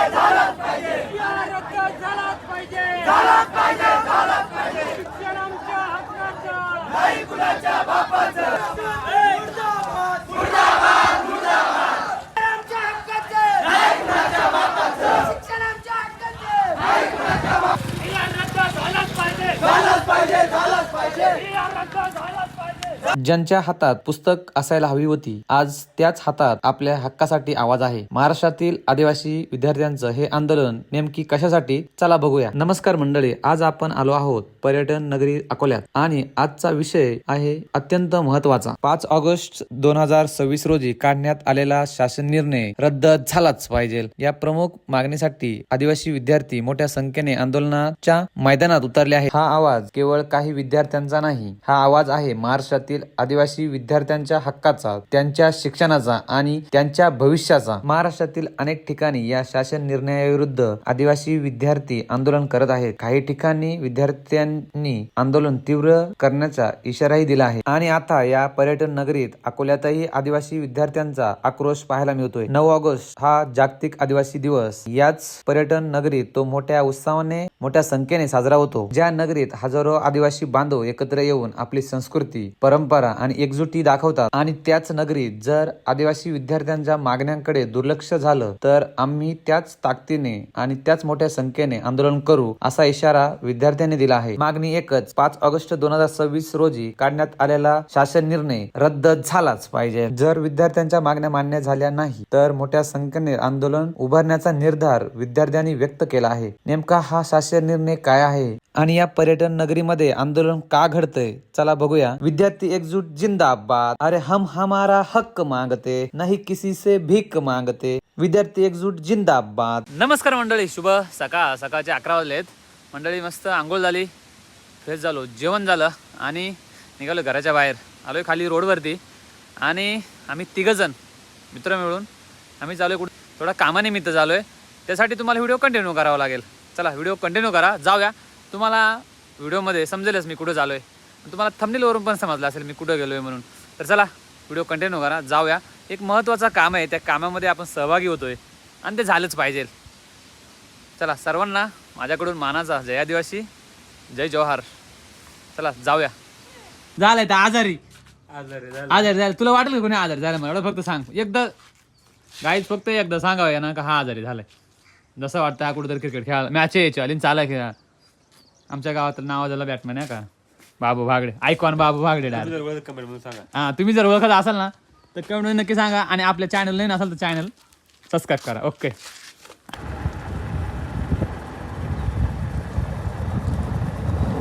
झालाच पाहिजे रद्द झालाच पाहिजे शिक्षण आमच्या हक्काचं नाही कुणाच्या बापाचं आमच्या हक्काचं नाही कुणाच्या बापाचं शिक्षण आमच्या हक्काचं नाही कुणाच्या रद्द झालाच पाहिजे झालाच पाहिजे झालाच पाहिजे रद्द झालाच पाहिजे। ज्यांच्या हातात पुस्तक असायला हवी होती, आज त्याच हातात आपल्या हक्कासाठी आवाज आहे। महाराष्ट्रातील आदिवासी विद्यार्थ्यांचं हे आंदोलन नेमकी कशासाठी, चला बघूया। नमस्कार मंडळी, आज आपण आलो आहोत पर्यटन नगरी अकोल्यात आणि आजचा विषय आहे अत्यंत महत्वाचा। 5 ऑगस्ट 2026 रोजी काढण्यात आलेला शासन निर्णय रद्द झालाच पाहिजे या प्रमुख मागणीसाठी आदिवासी विद्यार्थी मोठ्या संख्येने आंदोलनाच्या मैदानात उतरले आहेत। हा आवाज केवळ काही विद्यार्थ्यांचा नाही, हा आवाज आहे महाराष्ट्रातील आदिवासी विद्यार्थ्यांच्या हक्काचा, त्यांच्या शिक्षणाचा आणि त्यांच्या भविष्याचा। महाराष्ट्रातील अनेक ठिकाणी या शासन निर्णयाविरुद्ध आदिवासी विद्यार्थी आंदोलन करत आहेत। काही ठिकाणी विद्यार्थ्यांनी आंदोलन तीव्र करण्याचा इशाराही दिला आहे आणि आता या पर्यटन नगरीत अकोल्यातही आदिवासी विद्यार्थ्यांचा आक्रोश पाहायला मिळतोय। 9 ऑगस्ट हा जागतिक आदिवासी दिवस याच पर्यटन नगरीत तो मोठ्या उत्साहाने मोठ्या संख्येने साजरा होतो। ज्या नगरीत हजारो आदिवासी बांधव एकत्र येऊन आपली संस्कृती, परंपरा आणि एकजुटी दाखवतात आणि त्याच नगरीत जर आदिवासी विद्यार्थ्यांच्या मागण्यांकडे दुर्लक्ष झालं तर आम्ही त्याच ताकदीने आणि त्याच मोठ्या संख्येने आंदोलन करू असा इशारा विद्यार्थ्यांनी दिला आहे। मागणी एकच, 5 ऑगस्ट 2026 रोजी काढण्यात आलेला शासन निर्णय रद्द झालाच पाहिजे। जर विद्यार्थ्यांच्या मागण्या मान्य झाल्या नाही तर मोठ्या संख्येने आंदोलन उभारण्याचा निर्धार विद्यार्थ्यांनी व्यक्त केला आहे। नेमका हा शासन निर्णय काय आहे आणि या पर्यटन नगरीमध्ये आंदोलन का घडतंय, चला बघूया। विद्यार्थी एकजुट जिंदाबाद, अरे हम हमारा हक्क मांगते, नहीं किसी से भीक मांगते, विद्यार्थी एकजुट जिंदाबाद। नमस्कार मंडळी, शुभ सकाळ। सकाळचे 11 वाजलेत मंडळी। मस्त आंघोळ झाली, फ्रेश झालो, जेवण झालं आणि निघालो घराच्या बाहेर। आलोय खाली रोडवरती आणि आम्ही 3 जण मित्र मिळून आम्ही चालू आहे थोडा कामानिमित्त चालू आहे। त्यासाठी तुम्हाला व्हिडिओ कंटिन्यू करावा लागेल। चला व्हिडिओ कंटिन्यू करा, जाऊया। तुम्हाला व्हिडिओमध्ये समजेलच मी कुठं चालू आहे, तुम्हाला थंबनेलवरून पण समजलं असेल मी कुठं गेलो आहे म्हणून। तर चला व्हिडिओ कंटिन्यू करा, जाऊया। एक महत्त्वाचं काम आहे, त्या कामामध्ये आपण सहभागी होतोय आणि ते झालंच पाहिजे। चला सर्वांना माझ्याकडून मानाचा जय आदिवासी, जय जवाहर। चला जाऊया। झालंय तर आजारी झालं, तुला वाटेल का कोणी आजारी झालं? मला फक्त सांग एकदा गाईज, फक्त एकदा सांगावं ना का हा आजारी झालाय। जसं वाटतं हा कुठेतरी क्रिकेट खेळायला, मॅच यायची आली चाला खेळा। आमच्या गावात नाव झालं बॅट्समॅन आहे का बाबू भागडे, आयकॉन बाबू भागडे। हा, तुम्ही जर ओळखत असाल ना तर कमेंट नक्की सांगा आणि आपल्या चॅनल नाही नसाल तर चॅनल सबस्क्राईब करा। ओके,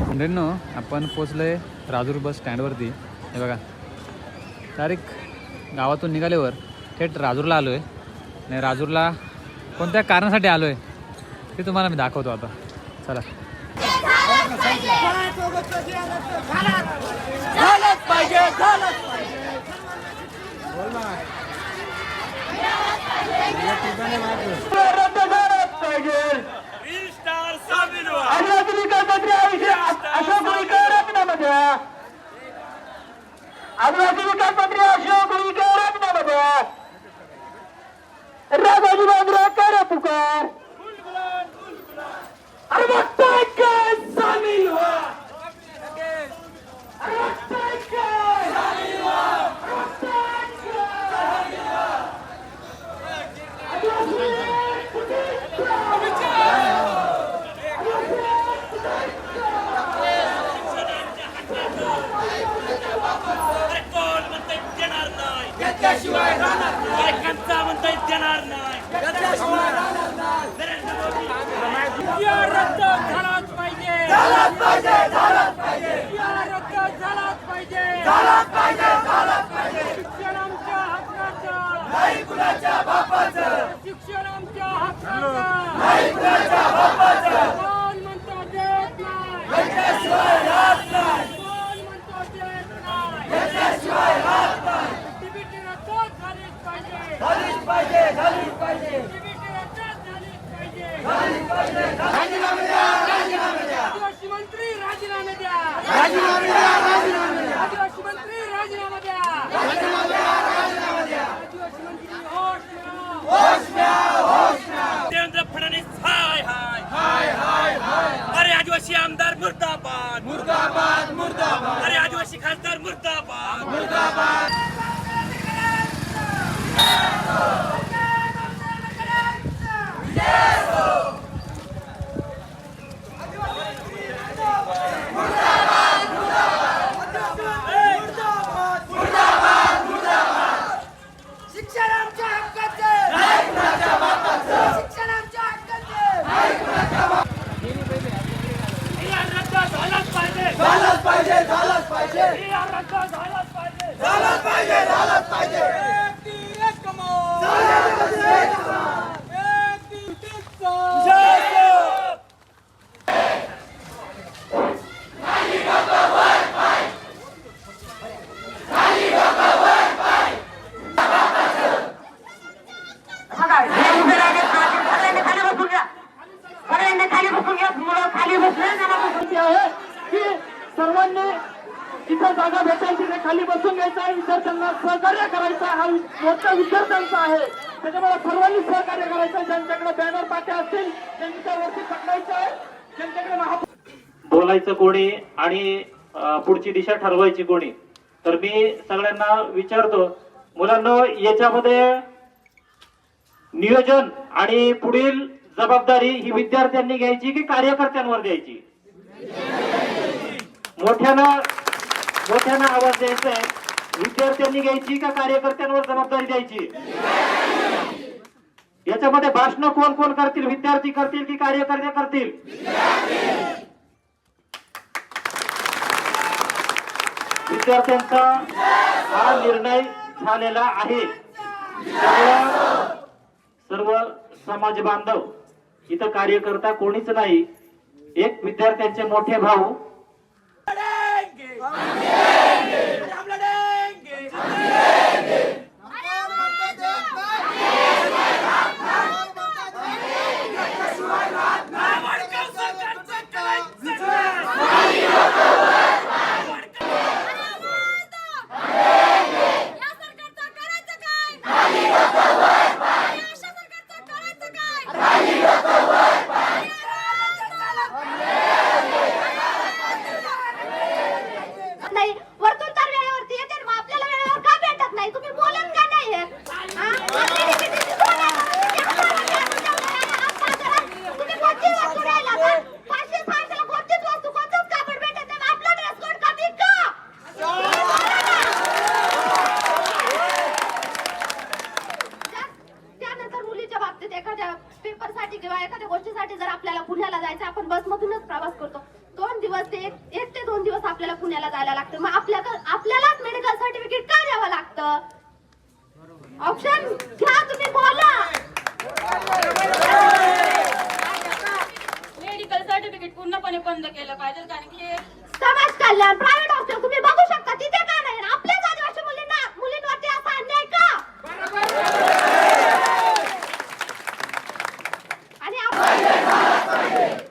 फ्रेंडनो, आपण पोचलोय राजूर बस स्टँडवरती। हे बघा, तारीख गावातून निघाल्यावर थेट राजूरला आलोय आणि राजूरला कोणत्या कारणासाठी आलोय ते तुम्हाला मी दाखवतो आता। चला। झालाच पाहिजे झालाच पाहिजे रद्द झालाच पाहिजे। आदिवासी विकास मंत्री अशोक उईके राजीनामा द्या। आदिवासी विकास मंत्री अशोक उईके राजीनामा द्या। राजाजी बांद्रा करा पुकार, अरे बघताय काय सामील व्हा, अरे बघताय काय सामील व्हा, अरे बघताय काय सामील व्हा। त्याशिवाय राहणार नाही, कंचा म्हणता येणार नाही, त्याशिवाय राहणार नाही। रद्द झालाच पाहिजे झालाच पाहिजे झालाच पाहिजे रद्द झालाच पाहिजे झालाच पाहिजे झालाच पाहिजे शिक्षण आमच्या हक्काचं नाही कुणाच्या बापाचं शिक्षण आमच्या हक्काचं नाही कुणाच्या बापाचं कोण म्हणतो देत नाही त्याशिवाय राहत नाही, कोण म्हणतो देत नाही त्याशिवाय राहत नाही। टीबीटी रद्द झालीच पाहिजे झालीच पाहिजे झालीच पाहिजे टीबीटी रद्द झालीच पाहिजे झालीच पाहिजे। राजीनामे द्या राजीनामे द्या, आदिवासी मंत्री राजीनामे द्या, राजीनामे द्या राजीनामे द्या, आदिवासी मंत्री राजीनामा द्या, राजीनामे द्या राजीनामे द्या। आदिवासी मंत्री होश होश घ्या होश घ्या। देवेंद्र आदिवासी आमदार मुर्दाबाद मुर्दाबाद मुर्दाबाद अरे आदिवासी खासदार मुर्दाबाद मुर्दाबाद शिक्षण आमच्या हक्काचे शिक्षण आमच्या हक्काचे रद्द झालाच पाहिजे झालाच पाहिजे झालाच पाहिजे रद्द झालाच पाहिजे झालाच पाहिजे झालाच पाहिजे एक कमो सर्वांनी जिथं जागा भेटेल तिथे खाली बसून घ्यायचा आहे. विद्यार्थ्यांना सहकार्य करायचं हा मोठा विद्यार्थ्यांचा आहे. त्याच्यामुळे सर्वांनी सहकार्य करायचं. ज्यांच्याकडे बॅनर पाट्या असतील त्यांच्यावरती पकडायचं आहे. ज्यांच्याकडे बोलायचं कोणी आणि पुढची दिशा ठरवायची कोणी. तर मी सगळ्यांना विचारतो, मुलांना याच्यामध्ये नियोजन आणि पुढील जबाबदारी ही विद्यार्थ्यांनी घ्यायची की कार्यकर्त्यांवर द्यायची? मोठ्यानं आवाज द्यायचा आहे. विद्यार्थ्यांनी घ्यायची का कार्यकर्त्यांवर जबाबदारी द्यायची? याच्यामध्ये भाषण कोण कोण करतील? विद्यार्थी करतील की कार्यकर्ते करतील? विद्यार्थ्यांचा हा निर्णय झालेला आहे. सर्व समाज बांधव इथं कार्यकर्ता कोणीच नाही. एक विद्यार्थ्यांचे मोठे भाऊ नाही वरतून तर वेळेवरती येते मग आपल्याला वेळेवर का भेटत नाही? तुम्ही बोलत का नाही हे? तुम्ही कोणती वस्तू द्यायला का? 500 ला कोणतीच वस्तू कोणतंच कापड भेटत नाही. आपला ड्रेस कोड कमी का? त्यानंतर मुलीच्या बाबतीत एखाद्या पेपरसाठी किंवा एखाद्या गोष्टीसाठी जर आपल्याला पुण्याला जायचं, आपण बसमधूनच प्रवास करतो. 2 दिवस ते 1 ते 2 दिवस आपल्याला पुण्याला जायला लागतं. मग आपल्यालाच मेडिकल सर्टिफिकेट का द्यावं लागतं? ऑप्शन घ्या, तुम्ही बोला. मेडिकल सर्टिफिकेट पूर्णपणे बंद केलं पाहिजे. कारण की समाज कल्याण प्रायव्हेट हॉस्पिटल तुम्ही बघू शकता, तिथे का नाही? आपल्याच आदिवासी मुलींवरती असा अन्याय का?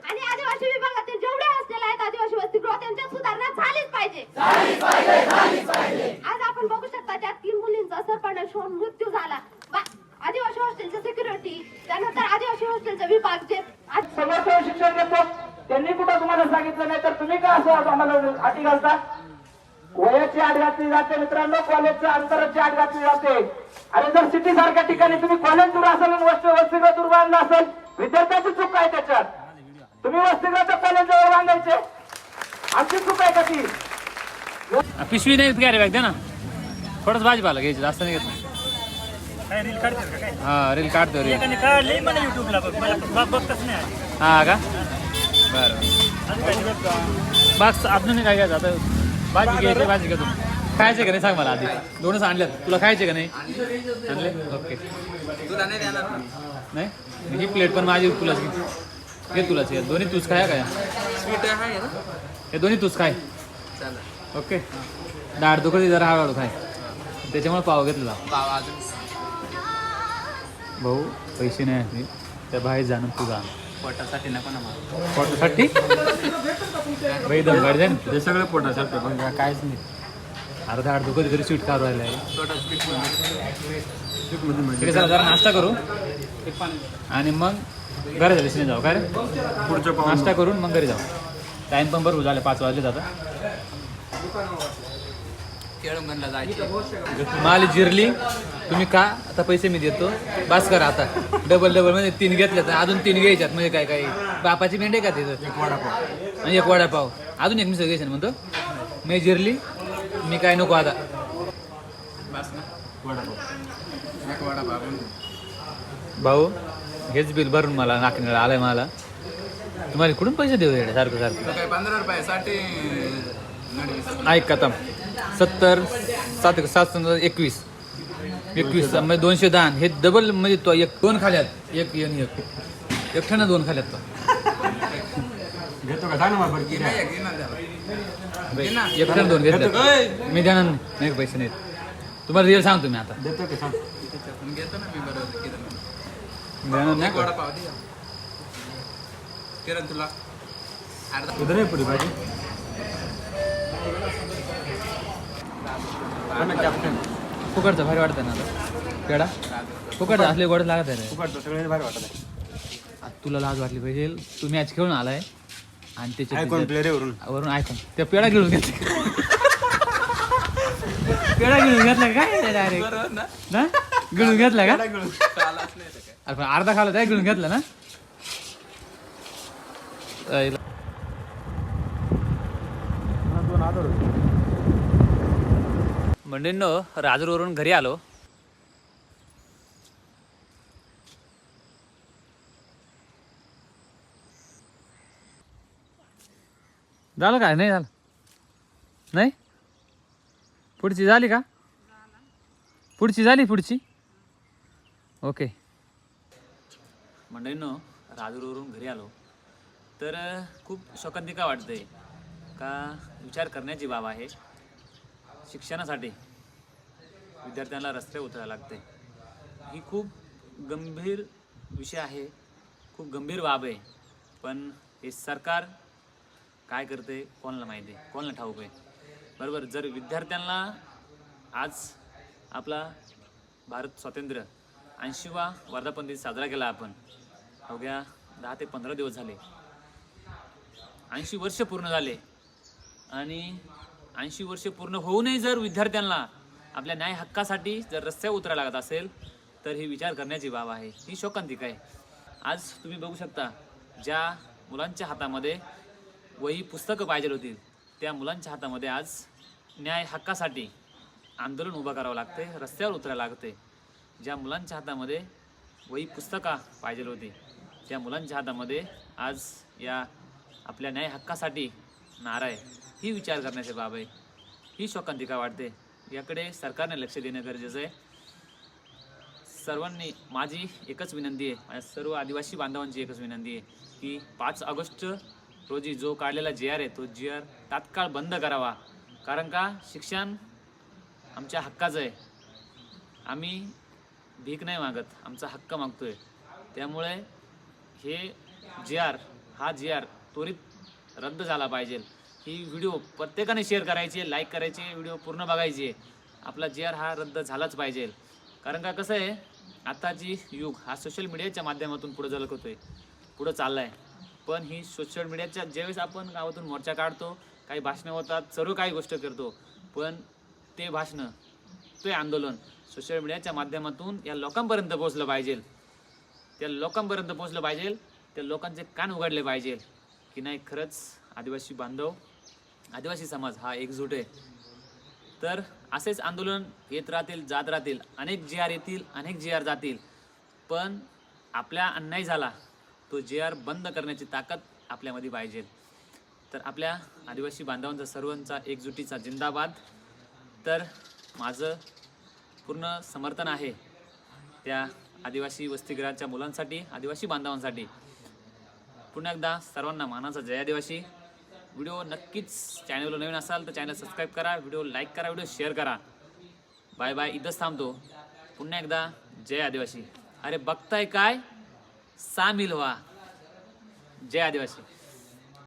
आणि आदिवासी विभागातील जेवढे हॉस्टेल आहेत आदिवासी वसतिगृह त्यांची सुधारणा झालीच पाहिजे. आज आपण बघू शकता त्यात 3 मुलींचा असरपणाने होऊन मृत्यू झाला. आदिवासी हॉस्टेलचं सिक्युरिटी, त्यानंतर आदिवासी हॉस्टेलचा विभाग जे समर्थ शिक्षण देतो त्यांनी कुठं तुम्हाला सांगितलं नाही, तर तुम्ही का असं आम्हाला अटी घालता? वयाची आठ घातली जाते मित्रांनो, कॉलेजच्या अंतराची आठ घातली जाते. आणि जर सिटी सारख्या ठिकाणी तुम्ही कॉलेज दूर असेल आणि वसतिगृह दूर बांधलं असेल, विद्यार्थ्याची चूक आहे त्याच्यात. तुम्ही वसतिगृहाचं कॉलेज जवळ बांधायचे, आमची चूक आहे का ती? पिशवी नाही घ्या रे बॅग द्या ना. थोडंच भाजीपाला घ्यायची, जास्त नाही घेत नाही. हा रील काढतो रील. हा का बरं बस आपण काय घ्यायचं आता? भाजी घ्यायची, भाजी घ्या. तुम्ही खायचे का नाही सांग मला आधी. 2च आणल्यात, तुला खायचे का नाही? आणले ओके. तुला नाही देणार नाही ही प्लेट पण माझी, तुलाच घे तुलाच. दोन्ही तूच खाया काय? स्वीट आहे ना हे दोन्ही तूच खाय. ओके डाळ दुखती जरा हळूहळू खाय. त्याच्यामुळे पाव घेतला. भाऊ पैसे नाही असतील त्या बाहेर जाणं तू जा. पोटासाठी नको ना मला. पोटासाठी बाई दमगाडी जाईन ते सगळं पोटासाठी. पण काहीच नाही. अर्धा आठ दुखत तरी स्वीट खाऊ राहिलं आहे. चला जरा नाश्ता करू आणि मग घरी जाऊ. दिसणे जाऊ काय रे? पुढच्या नाश्ता करून मग घरी जाऊ. टाइम पण बरोबर झालं 5 वाजले आता. माल जिरली तुम्ही का आता पैसे मी देतो बस करा आता. डबल म्हणजे 3 घेतले तर अजून 3 घ्यायच्यात म्हणजे काय काय बापाची मेंढे का तिथं आणि एक वडापाव अजून एक मी सगळे म्हणतो मी जिरली मी काय नको आता. भाऊ हेच बिल भरून मला नाकनीला आलंय मला. तुम्हाला कुठून पैसे देऊ सारखं सारखं 15 रुपयासाठी ऐक का आता 70 7 7 21 म्हणजे 210 हे डबल म्हणजे तो 2 खाल्यात एक एकट्यानं 2 खाल्यात तो घेतो का सांग ना मला बरं एकट्यानं 2 घेतले मी देणार नाही पैसे नाहीत तुम्हाला रिअल सांगतो मी आता. देतो का सांग घेतो ना मी बरोबर देणार नाही का? वडापाव दे किरण तुला उधर आहे पुढे भाजी. फुकटचं भारी वाटतं ना आता पेढा फुकट असले गोड लागत आहे रे. फुकटचं सगळे भारी वाटत आहे. आता तुला लाज वाटली पाहिजे तू मॅच खेळून आलाय आणि त्याच्या ऐकून प्लेअर वरून वरून ऐकून त्या पेढा घेऊन घेतला पेढा घेऊन घेतला काय डायरेक्ट ना गिळून घेतला का अरे पण अर्धा खाला त्या गिळून घेतला ना. मंडळींनो राजूरवरून घरी आलो. झालं काय नाही झालं नाही पुढची झाली का पुढची झाली पुढची ओके. मंडळींनो राजूरवरून घरी आलो तर खूप शोकांतिका वाटतंय का विचार करण्याची बाब आहे. शिक्षणासाठी विद्यार्थ्यांना रस्ते उतरायला लागते ही खूप गंभीर विषय आहे खूप गंभीर बाब आहे. पण हे सरकार काय करते कोणाला माहिती आहे कोणाला ठाऊक आहे बरोबर. जर विद्यार्थ्यांना आज आपला भारत स्वातंत्र्य 80वा वर्धापन दिन साजरा केला आपण अवघ्या 10 ते 15 दिवस झाले 80 वर्ष पूर्ण झाले आणि 80 वर्ष पूर्ण होऊनही जर विद्यार्थ्यांना आपल्या न्याय हक्कासाठी जर रस्त्यावर उतरायला लागत असेल तर ही विचार करण्याची बाब आहे. ही शोकांतिका आहे. आज तुम्ही बघू शकता ज्या मुलांच्या हातामध्ये वही पुस्तकं पाहिजे होती त्या मुलांच्या हातामध्ये आज न्याय हक्कासाठी आंदोलन उभं करावं लागते रस्त्यावर उतरायला लागते. ज्या मुलांच्या हातामध्ये वही पुस्तका पाहिजे होती त्या मुलांच्या हातामध्ये आज या आपल्या न्याय हक्कासाठी नारा आहे. ही विचार करण्याची बाब आहे. ही शोकांतिका वाटते. याकडे सरकारने लक्ष देणं गरजेचं आहे. सर्वांनी माझी एकच विनंती आहे माझ्या सर्व आदिवासी बांधवांची एकच विनंती आहे की 5 ऑगस्ट रोजी जो काढलेला GR आहे तो GR तात्काळ बंद करावा. कारण का शिक्षण आमच्या हक्काचं आहे. आम्ही भीक नाही मागत आमचा हक्क मागतोय. त्यामुळे हे हा GR त्वरित रद्द झाला पाहिजे. ही व्हिडिओ प्रत्येकाने शेअर करायची लाईक करायचे व्हिडिओ पूर्ण बघायचे. आपला GR हा रद्द झालाच पाहिजे. कारण का कसं आहे आताची युग हा सोशल मीडियाच्या माध्यमातून पुढे झलकतोय पुढं चालला आहे. पण ही सोशल मीडियाच्या ज्यावेळेस आपण गावातून मोर्चा काढतो काही भाषणं होतात सर्व काही गोष्ट करतो पण ते भाषणं ते आंदोलन सोशल मीडियाच्या माध्यमातून या लोकांपर्यंत पोहोचलं पाहिजे. त्या लोकांपर्यंत पोहोचलं पाहिजे. त्या लोकांचे कान उघडले पाहिजे की नाही खरंच आदिवासी बांधव आदिवासी समाज हा एकजूट आहे. तर असेच आंदोलन येत राहतील जात राहतील. अनेक GR येतील अनेक GR जातील. पण आपल्या अन्याय झाला तो GR बंद करण्याची ताकद आपल्यामध्ये पाहिजे. तर आपल्या आदिवासी बांधवांचा सर्वांचा एकजुटीचा जिंदाबाद. तर माझं पूर्ण समर्थन आहे त्या आदिवासी वसतिगृहाच्या मुलांसाठी आदिवासी बांधवांसाठी. पुन्हा एकदा सर्वांना मानाचा जय आदिवासी. व्हिडिओ नक्कीच चॅनलवर नवीन असाल तर चॅनल सबस्क्राईब करा व्हिडिओ लाईक करा व्हिडिओ शेअर करा. बाय बाय इथंच थांबतो. पुन्हा एकदा जय आदिवासी. अरे बघताय काय सामील व्हा. जय आदिवासी.